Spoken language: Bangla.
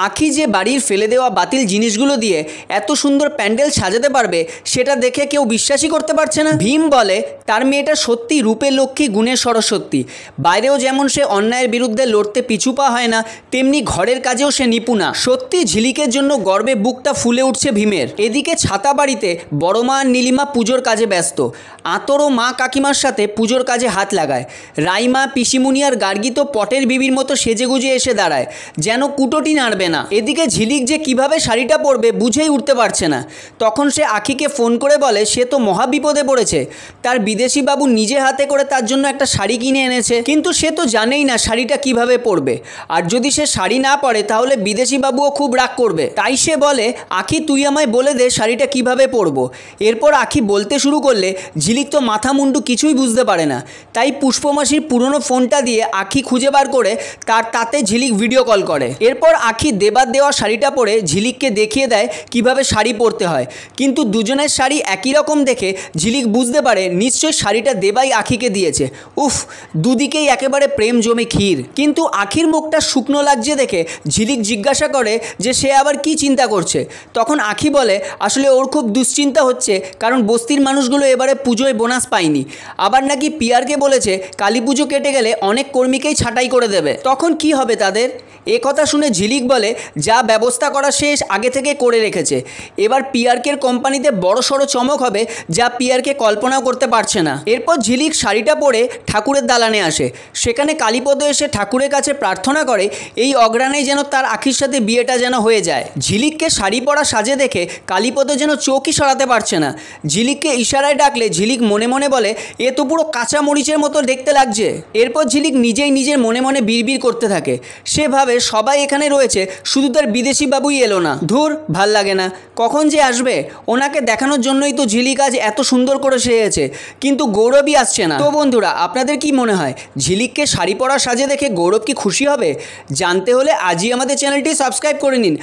আঁখি যে বাড়ির ফেলে দেওয়া বাতিল জিনিসগুলো দিয়ে এত সুন্দর প্যান্ডেল সাজাতে পারবে সেটা দেখে কেউ বিশ্বাসই করতে পারছে না। ভীম বলে তার মেয়েটা সত্যি রূপে লক্ষ্মী গুণে সরস্বতী। বাইরেও যেমন সে অন্যায়ের বিরুদ্ধে লড়তে পিছু পা হয় না, তেমনি ঘরের কাজেও সে নিপুণা। সত্যি ঝিলিকের জন্য গর্বে বুকটা ফুলে উঠছে ভীমের। এদিকে ছাতা বাড়িতে বড় মা আর নীলিমা পুজোর কাজে ব্যস্ত। আতরও মা কাকিমার সাথে পুজোর কাজে হাত লাগায়। রাইমা, পিসিমুনি আর গার্গী তো পটের বিবির মতো সেজেগুজে এসে দাঁড়ায়, যেন কুটোটি নাড়বে না। এদিকে ঝিলিক যে কিভাবে শাড়িটা পরবে বুঝেই উঠতে পারছে না। তখন সে আঁখিকে ফোন করে বলে সে তো মহা বিপদে পড়েছে। তার বিদেশি বাবু নিজে হাতে করে তার জন্য একটা শাড়ি কিনে এনেছে, কিন্তু সে তো জানেই না শাড়িটা কিভাবে পরবে। আর যদি সে শাড়ি না পরে তাহলে বিদেশি বাবুও খুব রাগ করবে। তাই সে বলে আঁখি তুই আমায় বলে দে শাড়িটা কিভাবে পরবো। এরপর আঁখি বলতে শুরু করলে ঝিলিক তো মাথা মুন্ডু কিছুই বুঝতে পারে না। তাই পুষ্পমাসির পুরনো ফোনটা দিয়ে আঁখি খুঁজে বার করে তাতে ঝিলিক ভিডিও কল করে। এরপর আঁখি দেবার দেওয়া শাড়িটা পরে ঝিলিককে দেখিয়ে দেয় কিভাবে শাড়ি পরতে হয়। কিন্তু দুজনের শাড়ি একই রকম দেখে ঝিলিক বুঝতে পারে নিশ্চয়ই শাড়িটা দেবাই আঁখিকে দিয়েছে। উফ, দুদিকেই একেবারে প্রেম জমে ক্ষীর। কিন্তু আঁখির মুখটা শুকনো লাগছে দেখে ঝিলিক জিজ্ঞাসা করে যে সে আবার কি চিন্তা করছে। তখন আঁখি বলে আসলে ওর খুব দুশ্চিন্তা হচ্ছে, কারণ বস্তির মানুষগুলো এবারে পুজোয় বোনাস পায়নি। আবার নাকি পিয়ারকে বলেছে কালী পুজো কেটে গেলে অনেক কর্মীকেই ছাঁটাই করে দেবে। তখন কি হবে তাদের? এ কথা শুনে ঝিলিক বলে যা ব্যবস্থা করা শেষ আগে থেকে করে রেখেছে। এবার পিয়ারকের কোম্পানিতে বড় সড়ো চমক হবে যা পিয়ারকে কল্পনাও করতে পারছে না। এরপর ঝিলিক শাড়িটা পরে ঠাকুরের দালানে আসে। সেখানে কালীপদ এসে ঠাকুরের কাছে প্রার্থনা করে এই অগ্রাণেই যেন তার আঁখির সাথে বিয়েটা যেন হয়ে যায়। ঝিলিককে শাড়ি পরা সাজে দেখে কালীপদ যেন চোখই সরাতে পারছে না। ঝিলিককে ইশারায় ডাকলে ঝিলিক মনে মনে বলে এ তো পুরো কাঁচা মরিচের মতো দেখতে লাগছে। এরপর ঝিলিক নিজেই নিজের মনে মনে বিড়বিড় করতে থাকে। সে ভাবে সবাই এখানে রয়েছে, শুধু তার বিদেশি বাবুই এলো না। ধুর, ভাল লাগে না, কখন যে আসবে। ওনাকে দেখানোর জন্যই তো ঝিলিক আজ এত সুন্দর করে সেজেছে, কিন্তু গৌরবই আসছে না। তো বন্ধুরা, আপনাদের কি মনে হয় ঝিলিককে শাড়ি পরা সাজে দেখে গৌরব কি খুশি হবে? জানতে হলে আজই আমাদের চ্যানেলটি সাবস্ক্রাইব করে নিন।